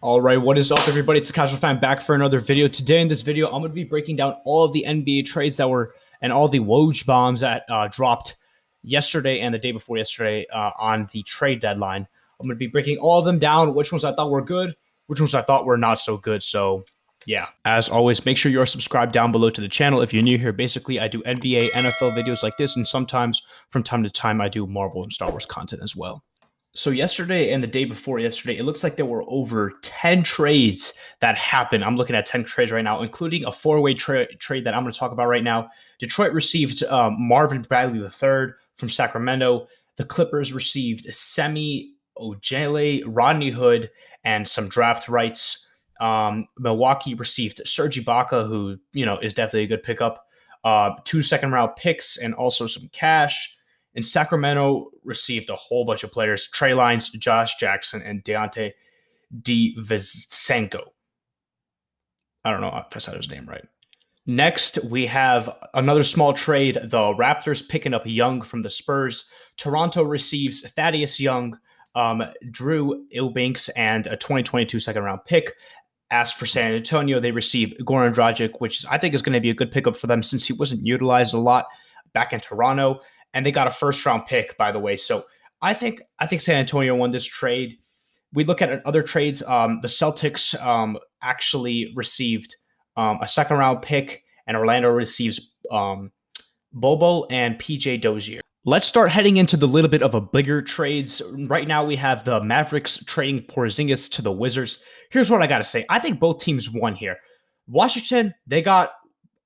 All right, what is up, everybody? It's the Casual Fan back for another video. Today in this video, I'm going to be breaking down all of the NBA trades that were and all the Woj bombs that dropped yesterday and the day before yesterday on the trade deadline. I'm going to be breaking all of them down, which ones I thought were good, which ones I thought were not so good. So, yeah, as always, make sure you're subscribed down below to the channel. If you're new here, basically, I do NBA, NFL videos like this, and sometimes from time to time, I do Marvel and Star Wars content as well. So yesterday and the day before yesterday, it looks like there were over 10 trades that happened. I'm looking at 10 trades right now, including a four-way trade that I'm going to talk about right now. Detroit received Marvin Bagley III from Sacramento. The Clippers received Semi Ojeleye, Rodney Hood, and some draft rights. Milwaukee received Serge Ibaka, who is definitely a good pickup. 2 second-round picks and also some cash. And Sacramento received a whole bunch of players: Trey Lyons, Josh Jackson, and Deontay DiVincenzo. I don't know if I said his name right. Next, we have another small trade. The Raptors picking up Young from the Spurs. Toronto receives Thaddeus Young, Drew Eubanks, and a 2022 second-round pick. As for San Antonio, they receive Goran Dragic, which I think is going to be a good pickup for them since he wasn't utilized a lot back in Toronto. And they got a first-round pick, by the way. So I think San Antonio won this trade. We look at other trades. The Celtics actually received a second-round pick, and Orlando receives Bobo and PJ Dozier. Let's start heading into the little bit of a bigger trades. Right now, we have the Mavericks trading Porzingis to the Wizards. Here's what I got to say. I think both teams won here. Washington, they got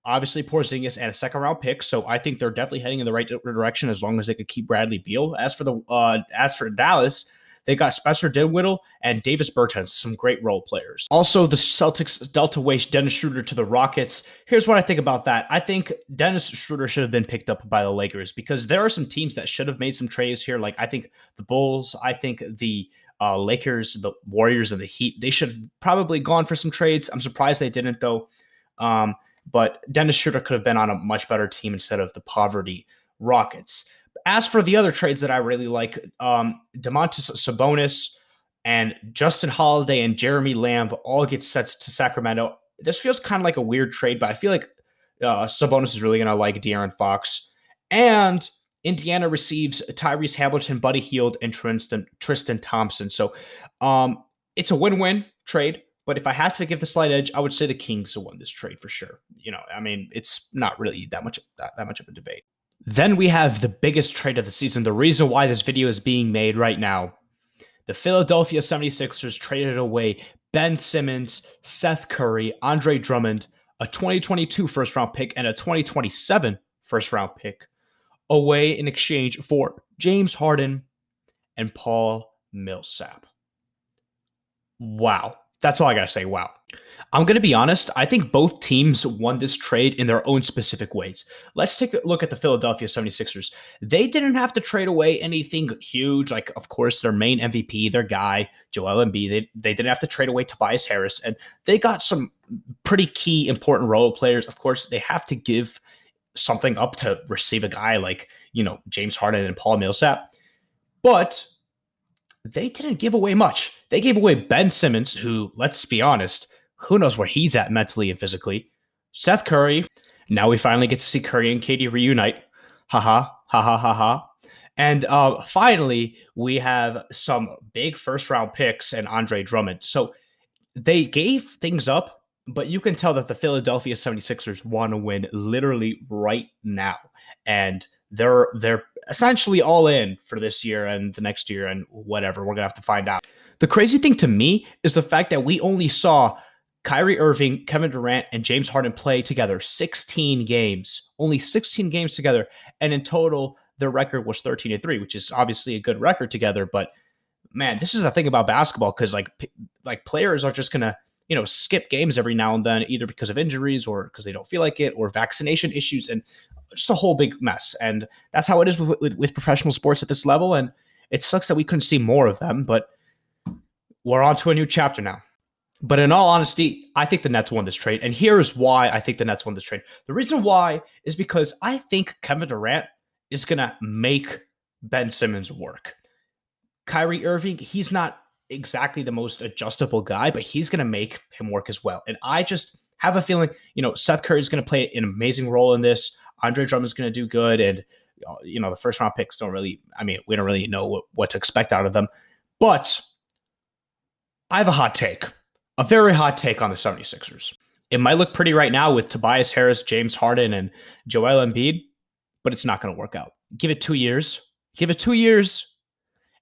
obviously Porzingis and a second-round pick, so I think they're definitely heading in the right direction as long as they could keep Bradley Beal. As for Dallas, they got Spencer Dinwiddie and Davis Bertans, some great role players. Also, the Celtics dealt away Dennis Schroeder to the Rockets. Here's what I think about that. I think Dennis Schroeder should have been picked up by the Lakers because there are some teams that should have made some trades here. Like I think the Bulls, I think the Lakers, the Warriors, and the Heat. They should have probably gone for some trades. I'm surprised they didn't though. But Dennis Schroeder could have been on a much better team instead of the poverty Rockets. As for the other trades that I really like, Domantas Sabonis and Justin Holiday and Jeremy Lamb all get sent to Sacramento. This feels kind of like a weird trade, but I feel like Sabonis is really going to like De'Aaron Fox. And Indiana receives Tyrese Hamilton, Buddy Hield, and Tristan Thompson. So it's a win-win trade. But if I had to give the slight edge, I would say the Kings won this trade for sure. I mean, it's not really that much of a debate. Then we have the biggest trade of the season. The reason why this video is being made right now. The Philadelphia 76ers traded away Ben Simmons, Seth Curry, Andre Drummond, a 2022 first-round pick, and a 2027 first-round pick away in exchange for James Harden and Paul Millsap. Wow. That's all I got to say. Wow. I'm going to be honest. I think both teams won this trade in their own specific ways. Let's take a look at the Philadelphia 76ers. They didn't have to trade away anything huge. Like, of course, their main MVP, their guy, Joel Embiid. They didn't have to trade away Tobias Harris. And they got some pretty key important role players. Of course, they have to give something up to receive a guy like, James Harden and Paul Millsap. But they didn't give away much. They gave away Ben Simmons, who, let's be honest, who knows where he's at mentally and physically. Seth Curry. Now we finally get to see Curry and KD reunite. Ha ha, ha ha, ha ha. And finally, we have some big first-round picks and Andre Drummond. So they gave things up, but you can tell that the Philadelphia 76ers want to win literally right now. And they're essentially all in for this year and the next year and whatever. We're going to have to find out. The crazy thing to me is the fact that we only saw Kyrie Irving, Kevin Durant, and James Harden play together 16 games. Only 16 games together. And in total, their record was 13-3, which is obviously a good record together. But, man, this is the thing about basketball because, like players are just going to, skip games every now and then, either because of injuries or because they don't feel like it or vaccination issues. And just a whole big mess. And that's how it is with professional sports at this level. And it sucks that we couldn't see more of them, but we're on to a new chapter now. But in all honesty, I think the Nets won this trade. And here's why I think the Nets won this trade. The reason why is because I think Kevin Durant is going to make Ben Simmons work. Kyrie Irving, he's not exactly the most adjustable guy, but he's going to make him work as well. And I just have a feeling, Seth Curry is going to play an amazing role in this. Andre Drummond is going to do good. And, the first round picks we don't really know what to expect out of them. But I have a hot take, a very hot take on the 76ers. It might look pretty right now with Tobias Harris, James Harden, and Joel Embiid, but it's not going to work out. Give it 2 years. Give it 2 years,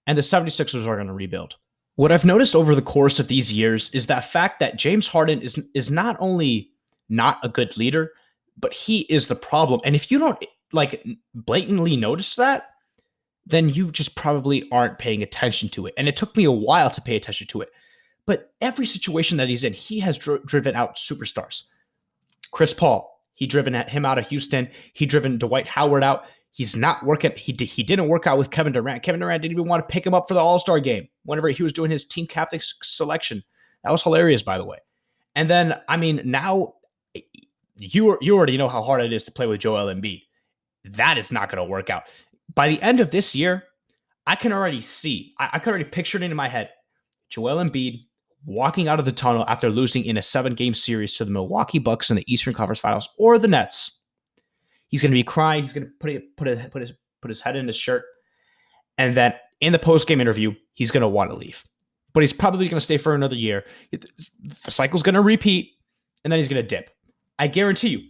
and the 76ers are going to rebuild. What I've noticed over the course of these years is that fact that James Harden is not only not a good leader, but he is the problem. And if you don't blatantly notice that, then you just probably aren't paying attention to it. And it took me a while to pay attention to it. But every situation that he's in, he has driven out superstars. Chris Paul, he driven him out of Houston. He driven Dwight Howard out. He's not working. He didn't work out with Kevin Durant. Kevin Durant didn't even want to pick him up for the All-Star game whenever he was doing his team captain selection. That was hilarious, by the way. And then, now you already know how hard it is to play with Joel Embiid. That is not going to work out. By the end of this year, I can already see, I can already picture it in my head, Joel Embiid walking out of the tunnel after losing in a 7-game series to the Milwaukee Bucks in the Eastern Conference Finals or the Nets. He's going to be crying. He's going to put his head in his shirt. And then in the post-game interview, he's going to want to leave. But he's probably going to stay for another year. The cycle's going to repeat, and then he's going to dip. I guarantee you.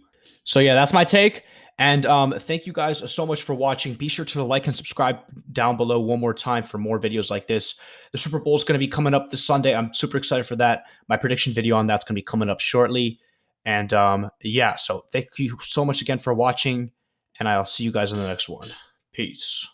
So yeah, that's my take. And thank you guys so much for watching. Be sure to like and subscribe down below one more time for more videos like this. The Super Bowl is going to be coming up this Sunday. I'm super excited for that. My prediction video on that's going to be coming up shortly. And so thank you so much again for watching. And I'll see you guys in the next one. Peace.